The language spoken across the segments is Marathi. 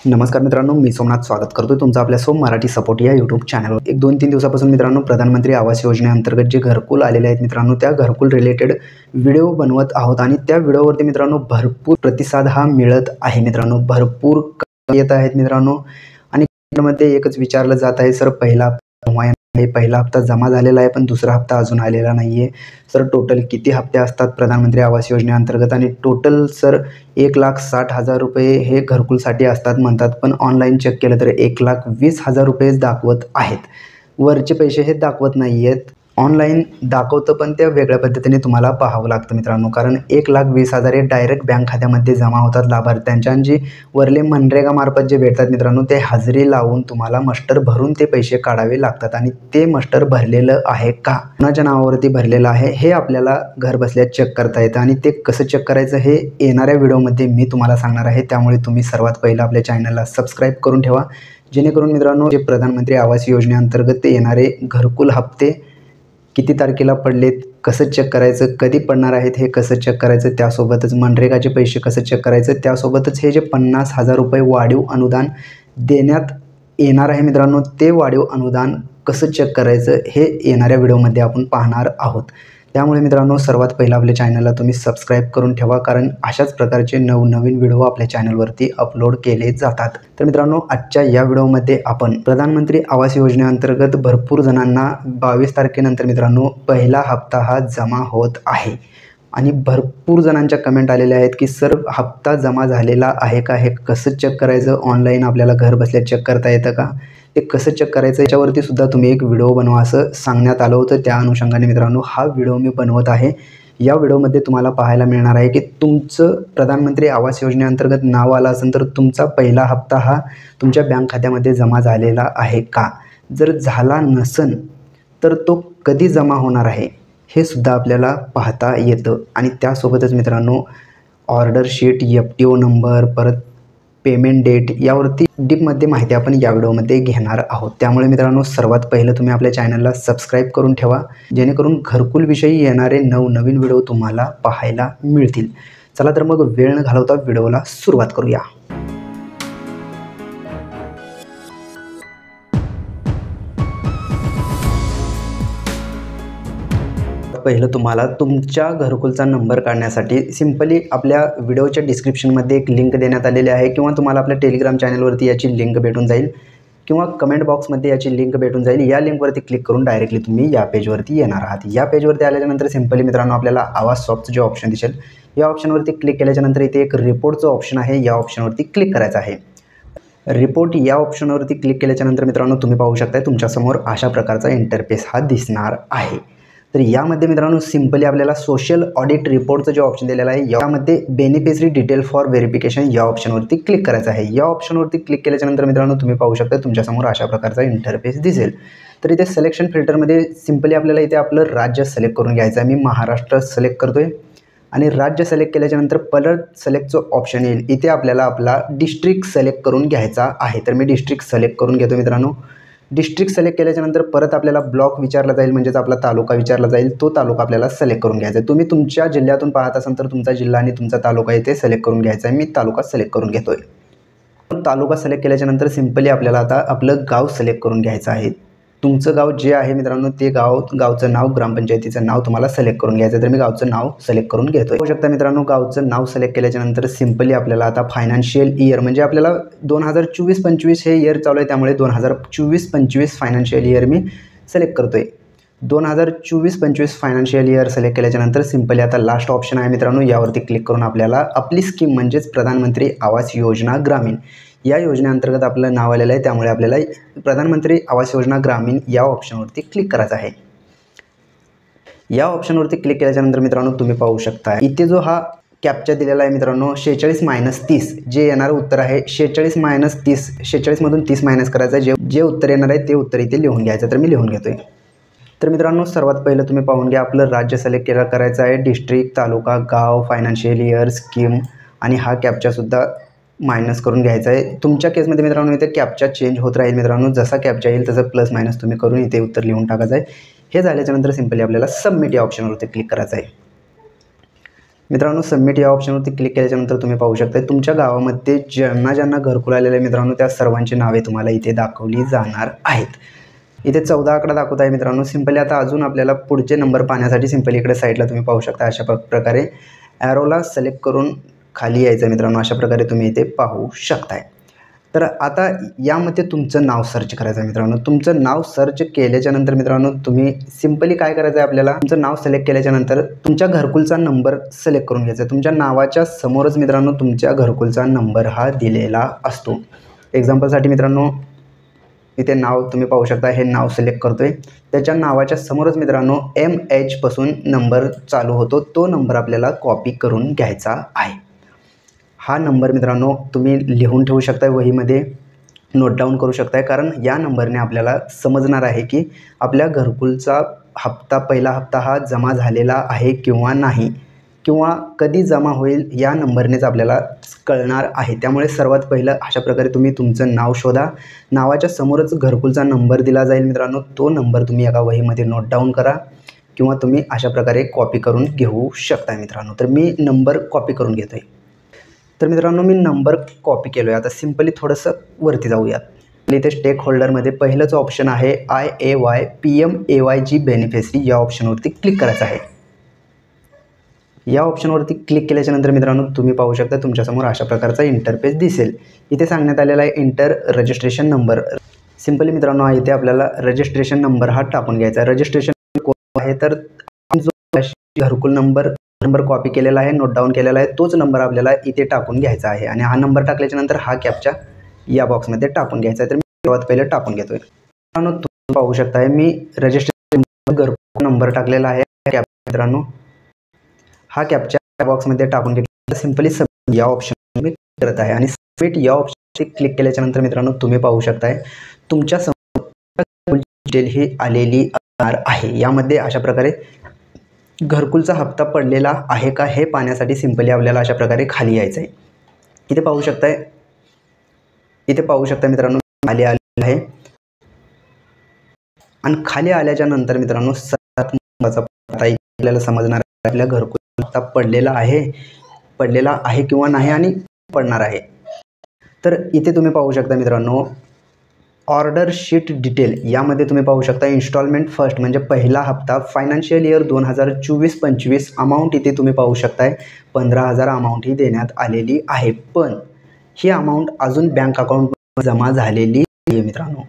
नमस्कार मित्रांनो, मी सोमनाथ स्वागत करतो तुमचं आपल्या सोम मराठी सपोर्ट या यूट्यूब चॅनलवर। 1-2-3 दिवसापासून मित्रांनो प्रधानमंत्री आवास योजनेअंतर्गत जे घरकुल आलेले आहेत मित्रांनो, त्या घरकुल रिलेटेड व्हिडिओ बनवत आहोत आणि त्या व्हिडिओवरती मित्रांनो भरपूर प्रतिसाद हा मिळत आहे मित्रांनो, भरपूर येत आहेत मित्रांनो। आणि त्यामध्ये एकच विचारलं जात आहे, सर पहिला हप्ता जमा झालेला आहे पण दुसरा हप्ता अजून आलेला नाहीये। सर टोटल किती हप्ते असतात प्रधानमंत्री आवास योजनेअंतर्गत? आणि टोटल सर 1,60,000 रुपये हे घरकुलसाठी असतात म्हणतात, पण ऑनलाईन चेक केलं तर 1,20,000 रुपयेच दाखवत आहेत। वरचे पैसे हे दाखवत नाहीयेत, ऑनलाईन दाखवतं पण ते वेगळ्या पद्धतीने तुम्हाला पाहावं लागतं मित्रांनो, कारण 1,20,000 हे डायरेक्ट बँक खात्यामध्ये जमा होतात लाभार्थ्यांच्या। आणि जे वरले मनरेगा मार्फत जे भेटतात मित्रांनो, ते हजेरी लावून तुम्हाला मस्टर भरून ते पैसे काढावे लागतात। आणि ते मस्टर भरलेलं आहे का, कोणाच्या नावावरती भरलेलं आहे हे आपल्याला घर बसल्या चेक करता येतं। आणि ते कसं चेक करायचं हे येणाऱ्या व्हिडिओमध्ये मी तुम्हाला सांगणार आहे, त्यामुळे तुम्ही सर्वात पहिलं आपल्या चॅनलला सबस्क्राईब करून ठेवा, जेणेकरून मित्रांनो जे प्रधानमंत्री आवास योजनेअंतर्गत ते येणारे घरकुल हप्ते किती तारखेला पडलेत, कसं चेक करायचं, कधी पडणार आहेत हे कसं चेक करायचं, त्यासोबतच मनरेगाचे पैसे कसं चेक करायचं, त्यासोबतच हे जे 50,000 रुपये वाढीव अनुदान देण्यात येणार आहे मित्रांनो, ते वाढीव अनुदान कसं चेक करायचं हे येणाऱ्या व्हिडिओमध्ये आपण पाहणार आहोत। त्यामुळे मित्रांनो सर्वात पहिला आपल्या चॅनलला तुम्ही सबस्क्राईब करून ठेवा, कारण अशाच प्रकारचे नवनवीन व्हिडिओ आपल्या चॅनलवरती अपलोड केले जातात। तर मित्रांनो आजच्या या व्हिडिओमध्ये आपण प्रधानमंत्री आवास योजनेअंतर्गत भरपूर जणांना 22 तारखेनंतर मित्रांनो पहिला हप्ता हा जमा होत आहे। आणि भरपूर जणांच्या कमेंट आलेल्या आहेत की सर हप्ता जमा झालेला आहे का, हे कसं चेक करायचं, ऑनलाईन आपल्याला घर बसल्या चेक करता येतं का, ते कसं चेक करायचं, याच्यावरती सुद्धा तुम्ही एक व्हिडिओ बनवा असं सांगण्यात आलं होतं। त्या अनुषंगाने मित्रांनो हा व्हिडिओ मी बनवत आहे। या व्हिडिओमध्ये तुम्हाला पाहायला मिळणार आहे की तुमचं प्रधानमंत्री आवास योजनेअंतर्गत नाव आलं असेल तर तुमचा पहिला हप्ता हा तुमच्या बँक खात्यामध्ये जमा झालेला आहे का, जर झाला नसेल तर तो कधी जमा होणार आहे हे सुद्धा आपल्याला पाहता येतं। आणि त्यासोबतच मित्रांनो ऑर्डर शीट, FTO नंबर, परत पेमेंट डेट यावरती डीपमध्ये माहिती आपण या व्हिडिओमध्ये घेणार आहोत। त्यामुळे मित्रांनो सर्वात पहिलं तुम्ही आपल्या चॅनलला सबस्क्राईब करून ठेवा, जेणेकरून घरकुलविषयी येणारे नवनवीन व्हिडिओ तुम्हाला पाहायला मिळतील। चला तर मग वेळ न घालवता व्हिडिओला सुरुवात करूया। पहिलं तुम्हाला तुमच्या घरकुलचा नंबर काढण्यासाठी सिंपली आपल्या व्हिडिओच्या डिस्क्रिप्शनमध्ये एक लिंक देण्यात आलेली आहे, किंवा तुम्हाला आपल्या टेलिग्राम चॅनलवरती याची लिंक भेटून जाईल, किंवा कमेंट बॉक्समध्ये याची लिंक भेटून जाईल। या लिंकवरती क्लिक करून डायरेक्टली तुम्ही या पेजवरती येणार आहात। या पेजवरती आल्याच्यानंतर सिंपली मित्रांनो आपल्याला आवाज सॉफ्टचं जे ऑप्शन दिसेल या ऑप्शनवरती क्लिक केल्याच्यानंतर इथे एक रिपोर्टचं ऑप्शन आहे, या ऑप्शनवरती क्लिक करायचं आहे। रिपोर्ट या ऑप्शनवरती क्लिक केल्याच्यानंतर मित्रांनो तुम्ही पाहू शकता तुमच्यासमोर अशा प्रकारचा इंटरफेस हा दिसणार आहे। तर यामध्ये मित्रांनो सिंपली आपल्याला सोशल ऑडिट रिपोर्टचं जे ऑप्शन दिलेलं आहे यामध्ये बेनिफिशरी डिटेल फॉर व्हेरिफिकेशन या ऑप्शनवरती क्लिक करायचं आहे। या ऑप्शनवरती क्लिक केल्याच्यानंतर मित्रांनो तुम्ही पाहू शकता तुमच्यासमोर अशा प्रकारचा इंटरफेस दिसेल। तर इथे सिलेक्शन फिल्टरमध्ये सिंपली आपल्याला इथे आपलं राज्य सिलेक्ट करून घ्यायचं आहे। मी महाराष्ट्र सिलेक्ट करतोय आणि राज्य सिलेक्ट केल्याच्यानंतर परत सिलेक्टचं ऑप्शन येईल, इथे आपल्याला आपला डिस्ट्रिक्ट सिलेक्ट करून घ्यायचा आहे। तर मी डिस्ट्रिक्ट सिलेक्ट करून घेतो मित्रांनो। डिस्ट्रिक्ट सिलेक्ट केल्याच्यानंतर परत आपल्याला ब्लॉक विचारला जाईल, म्हणजेच आपला तालुका विचारला जाईल, तो तालुका आपल्याला सिलेक्ट करून घ्यायचा आहे। तुम्ही तुमच्या जिल्ह्यातून पाहत असाल तर तुमचा जिल्हा आणि तुमचा तालुका इथे सिलेक्ट करून घ्यायचा आहे। मी तालुका सिलेक्ट करून घेतोय। तालुका सिलेक्ट केल्याच्यानंतर सिंपली आपल्याला आता आपलं गाव सिलेक्ट करून घ्यायचं आहे। तुमचं गाव जे आहे मित्रांनो ते गावचं नाव, ग्रामपंचायतीचं नाव तुम्हाला सिलेक्ट करून घ्यायचं आहे। तर मी गावचं नाव सिलेक्ट करून घेतोय। होऊ शकता मित्रांनो गावचं नाव सिलेक्ट केल्याच्यानंतर सिंपली आपल्याला आता फायनान्शियल इयर, म्हणजे आपल्याला 2024-25 हे इयर चालू आहे, त्यामुळे 2024-25 फायनान्शियल इयर मी सिलेक्ट करतोय। 2024-25 फायनान्शियल इयर सिलेक्ट केल्याच्यानंतर सिंपली आता लास्ट ऑप्शन आहे मित्रांनो, यावरती क्लिक करून आपल्याला आपली स्कीम म्हणजेच प्रधानमंत्री आवास योजना ग्रामीण या योजनेअंतर्गत आपलं नाव आलेलं आहे, त्यामुळे आपल्याला प्रधानमंत्री आवास योजना ग्रामीण या ऑप्शनवरती क्लिक करायचं आहे। या ऑप्शनवरती क्लिक केल्याच्यानंतर मित्रांनो तुम्ही पाहू शकता इथे जो हा कॅप्चा दिलेला आहे मित्रांनो 46-30 जे येणारं उत्तर आहे 46-30, 46मधून 30 मायनस करायचं आहे, जे उत्तर येणार आहे ते उत्तर इथे लिहून घ्यायचं। तर मी लिहून घेतोय। तर मित्रांनो सर्वात पहिलं तुम्ही पाहून घ्या, आपलं राज्य सिलेक्ट करायचं आहे, डिस्ट्रिक्ट, तालुका, गाव, फायनान्शियल इयर, स्कीम आणि हा कॅप्चासुद्धा मायनस करून घ्यायचा आहे। तुमच्या केसमध्ये मित्रांनो इथे कॅप्चा चेंज होत राहील मित्रांनो, जसा कॅप्चा येईल तसं प्लस मायनस तुम्ही करून इथे उत्तर लिहून टाकायचं आहे। हे झाल्याच्यानंतर सिंपली आपल्याला सबमिट या ऑप्शनवरती क्लिक करायचं आहे। मित्रांनो सबमिट या ऑप्शनवरती क्लिक केल्याच्यानंतर तुम्ही पाहू शकता तुमच्या गावामध्ये ज्यांना घरकुल आलेले आहे मित्रांनो त्या सर्वांची नावे तुम्हाला इथे दाखवली जाणार आहेत। इथे 14 आकडा दाखवत आहे मित्रांनो। सिंपली आता अजून आपल्याला पुढचे नंबर पाहण्यासाठी सिंपली इकडे साईडला तुम्ही पाहू शकता अशा प्रकारे ॲरोला सिलेक्ट करून खाली यायचं मित्रांनो। अशा प्रकारे तुम्ही इथे पाहू शकताय। तर आता यामध्ये तुमचं नाव सर्च करायचं आहे मित्रांनो। तुमचं नाव सर्च केल्याच्यानंतर मित्रांनो तुम्ही सिंपली काय करायचं आहे आपल्याला तुमचं नाव सिलेक्ट केल्याच्यानंतर तुमच्या घरकुलचा नंबर सिलेक्ट करून घ्यायचा आहे। तुमच्या नावाच्या समोरच मित्रांनो तुमच्या घरकुलचा नंबर हा दिलेला असतो। एक्झाम्पलसाठी मित्रांनो इथे नाव तुम्ही पाहू शकता हे नाव सिलेक्ट करतोय। त्याच्या नावाच्या समोरच मित्रांनो MH पासून नंबर चालू होतो तो नंबर आपल्याला कॉपी करून घ्यायचा आहे। हा नंबर मित्रांनो तुम्ही लिहून ठेवू शकता वहीमध्ये नोट डाऊन करू शकताय कारण या नंबरने आपल्याला समजणार आहे की आपल्या घरकुलचा पहिला हप्ता हा जमा झालेला आहे किंवा नाही किंवा कधी जमा होईल या नंबरनेच आपल्याला कळणार आहे। त्यामुळे सर्वात पहिलं अशा प्रकारे तुम्ही तुमचं नाव शोधा। नावाच्या समोरच घरकुलचा नंबर दिला जाईल मित्रांनो। तो नंबर तुम्ही एका वहीमध्ये नोट डाऊन करा किंवा तुम्ही अशा प्रकारे कॉपी करून घेऊ शकता मित्रांनो। तर मी नंबर कॉपी करून घेतोय। तर मित्रांनो मी नंबर कॉपी केलो आहे। आता सिंपली थोडंसं वरती जाऊयात। इथे स्टेक होल्डरमध्ये पहिलंच ऑप्शन आहे IAY PMAYG बेनिफिशरी या ऑप्शनवरती क्लिक करायचं आहे। या ऑप्शनवरती क्लिक केल्याच्यानंतर मित्रांनो तुम्ही पाहू शकता तुमच्यासमोर अशा प्रकारचा इंटरफेस दिसेल। इथे सांगण्यात आलेला आहे इंटर रजिस्ट्रेशन नंबर। सिंपली मित्रांनो इथे आपल्याला रजिस्ट्रेशन नंबर हा टाकून घ्यायचा आहे। रजिस्ट्रेशन कोड आहे तर जो घरकुल नंबर कॉपी केलेला आहे नोट डाऊन केलेला आहे तोच नंबर आपल्याला इथे टाकून घ्यायचा आहे आणि हा नंबर टाकल्याच्यानंतर हा कॅप्चा या बॉक्समध्ये टाकून घ्यायचा आहे। तर मी सर्वात पहिले टाकून घेतोय। मित्रांनो तुम्ही पाहू शकता मी रजिस्ट्रेशन घरकुल नंबर टाकलेला आहे कॅप्चा मित्रांनो। हा कॅप्चा बॉक्समध्ये टाकून घेतला। सिंपली सबमिट या ऑप्शन मी करत आहे आणि सबमिट या ऑप्शनवर क्लिक केल्याच्यानंतर मित्रांनो तुम्ही पाहू शकताय तुमच्या समोर डिटेल ही आलेली असणार आहे। यामध्ये अशा प्रकारे घरकुलचा हप्ता पडलेला आहे का हे पाहण्यासाठी सिंपली आपल्याला अशा प्रकारे खाली यायचं आहे। इथे पाहू शकता मित्रांनो खाली आलेलं आहे आणि खाली आल्याच्या नंतर मित्रांनो सर्वात महत्त्वाचा आपल्याला समजणार आहे आपल्या घरकुल हप्ता पडलेला आहे किंवा नाही आणि पडणार आहे। तर इथे तुम्ही पाहू शकता मित्रांनो ऑर्डर शीट डिटेल यामध्ये तुम्ही पाहू शकता इन्स्टॉलमेंट फर्स्ट म्हणजे पहिला हप्ता फायनान्शियल इयर 2024-25 अमाऊंट इथे तुम्ही पाहू शकताय 15,000 अमाऊंट ही देण्यात आलेली आहे। पण ही अमाऊंट अजून बँक अकाउंटमध्ये जमा झालेली आहे मित्रांनो।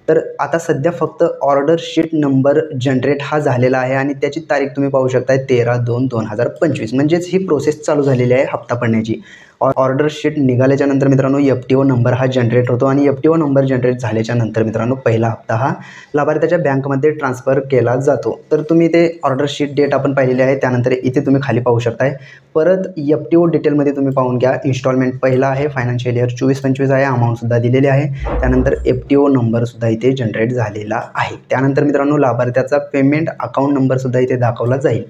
तर आता सध्या फक्त ऑर्डर शीट नंबर जनरेट हा झालेला आहे आणि त्याची तारीख तुम्ही पाहू शकताय 13/2/2025 म्हणजेच ही प्रोसेस चालू झालेली आहे हप्ता पडण्याची। ऑर्डर शीट निघाल्याच्या नंतर मित्रांनो FTO नंबर हा जनरेट होतो आणि FTO नंबर जनरेट झाल्याच्या नंतर मित्रांनो पहिला हप्ता हा लाभार्थ्याच्या बँकमध्ये ट्रान्सफर केला जातो। तर तुम्ही ते ऑर्डर शीट डेट आपण पाहिलेली आहे। त्यानंतर इथे तुम्ही खाली पाहू शकताय परत FTO डिटेलमध्ये तुम्ही पाहून घ्या। इन्स्टॉलमेंट पहिला आहे फायनान्शियल इयर 24-25 आहे अमाऊंटसुद्धा दिलेली आहे। त्यानंतर FTO नंबरसुद्धा इथे जनरेट झालेला आहे। त्यानंतर मित्रांनो लाभार्थ्याचा पेमेंट अकाउंट नंबरसुद्धा इथे दाखवला जाईल।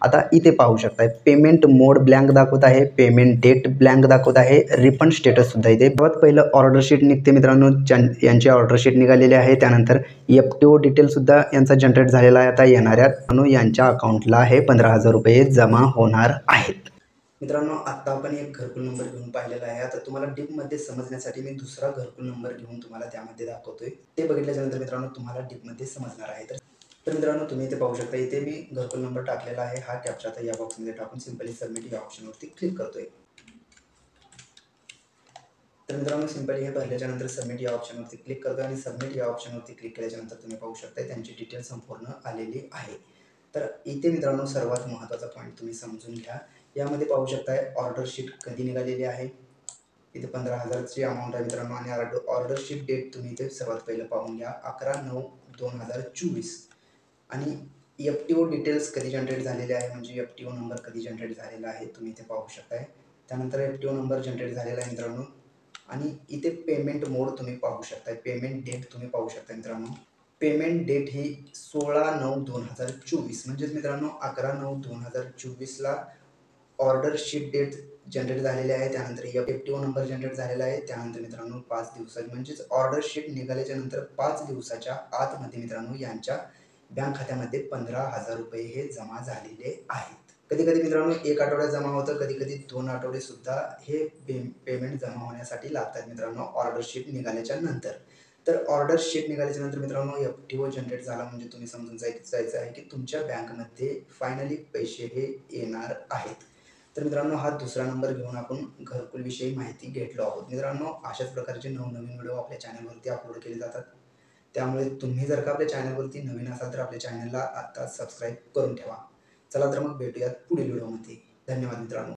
आता इथे पाहू शकताय पेमेंट मोड ब्लँक दाखवत आहे पेमेंट डेट ब्लँक दाखवत आहे रिफंड स्टेटससुद्धा इथे सर्वात पहिलं ऑर्डर शीट निघते मित्रांनो यांची ऑर्डर शीट निघालेली आहे। त्यानंतर FTO डिटेलसुद्धा यांचा जनरेट झालेला आहे। आता येणाऱ्या यांच्या अकाउंटला हे 15,000 रुपये जमा होणार आहेत। मित्रांनो आत्ता आपण एक घरकुल नंबर घेऊन पाहिलेला आहे। आता तुम्हाला डीपमध्ये समजण्यासाठी मी दुसरा घरकुल नंबर घेऊन तुम्हाला त्यामध्ये दाखवतोय। ते बघितल्यानंतर मित्रांनो तुम्हाला डीपमध्ये समजणार आहे। तर मित्रांनो तुम्ही इथे पाहू शकता इथे मी घरकुल नंबर टाकलेला आहे। हा कॅप्चा आता या बॉक्समध्ये टाकून सिंपली सबमिट या ऑप्शनवरती क्लिक करतोय। तर मित्रांनो सिंपली हे भरल्याच्यानंतर सबमिट या ऑप्शनवरती क्लिक करतोय आणि सबमिट या ऑप्शनवरती क्लिक केल्याच्यानंतर तुम्ही पाहू शकता त्यांची डिटेल संपूर्ण आलेली आहे। तर इथे मित्रांनो सर्वात महत्त्वाचा पॉईंट तुम्ही समजून घ्या। यामध्ये पाहू शकताय ऑर्डर शीट कधी निघालेली आहे इथे 15,000ची अमाऊंट आहे मित्रांनो आणि ऑर्डर शीट डेट तुम्ही इथे सर्वात पहिलं पाहून घ्या 11/9/2024 आणि FTO डिटेल्स कधी जनरेट झालेले आहे म्हणजे FTO नंबर कधी जनरेट झालेला आहे तुम्ही इथे पाहू शकताय। त्यानंतर FTO नंबर जनरेट झालेला आहे मित्रांनो आणि इथे पेमेंट मोड तुम्ही पाहू शकताय पेमेंट डेट तुम्ही पाहू शकता मित्रांनो। पेमेंट डेट ही 16/9/2024 म्हणजेच मित्रांनो 11/9/2024ला ऑर्डर शीट डेट जनरेट झालेली आहे। त्यानंतर FTO नंबर जनरेट झालेला आहे। त्यानंतर मित्रांनो 5 दिवसात म्हणजेच ऑर्डर शीट निघाल्याच्या नंतर 5 दिवसाच्या आतमध्ये मित्रांनो यांच्या बँक खात्यामध्ये 15,000 रुपये हे जमा झालेले आहेत। कधी कधी मित्रांनो 1 आठवड्यात जमा होतं, कधी कधी 2 आठवडे सुद्धा हे पेमेंट जमा होण्यासाठी लागतात मित्रांनो ऑर्डर शीट निघाल्याच्या नंतर. तर ऑर्डर शीट निघाल्याच्या नंतर मित्रांनो FTO जनरेट झाला म्हणजे तुम्ही समजून जायचं आहे की तुमच्या बँकमध्ये फायनली पैसे हे येणार आहेत. तर मित्रांनो हा दुसरा नंबर घेऊन आपण घरकुलविषयी माहिती घेतलो आहोत. मित्रांनो अशाच प्रकारचे नवनवीन व्हिडिओ आपल्या चॅनलवरती अपलोड केले जातात. त्यामुळे तुम्ही जर का आपल्या चॅनलवरती नवीन असाल तर आपल्या चॅनलला आत्ताच सबस्क्राईब करून ठेवा. चला तर मग भेटूयात पुढील व्हिडिओमध्ये. धन्यवाद मित्रांनो.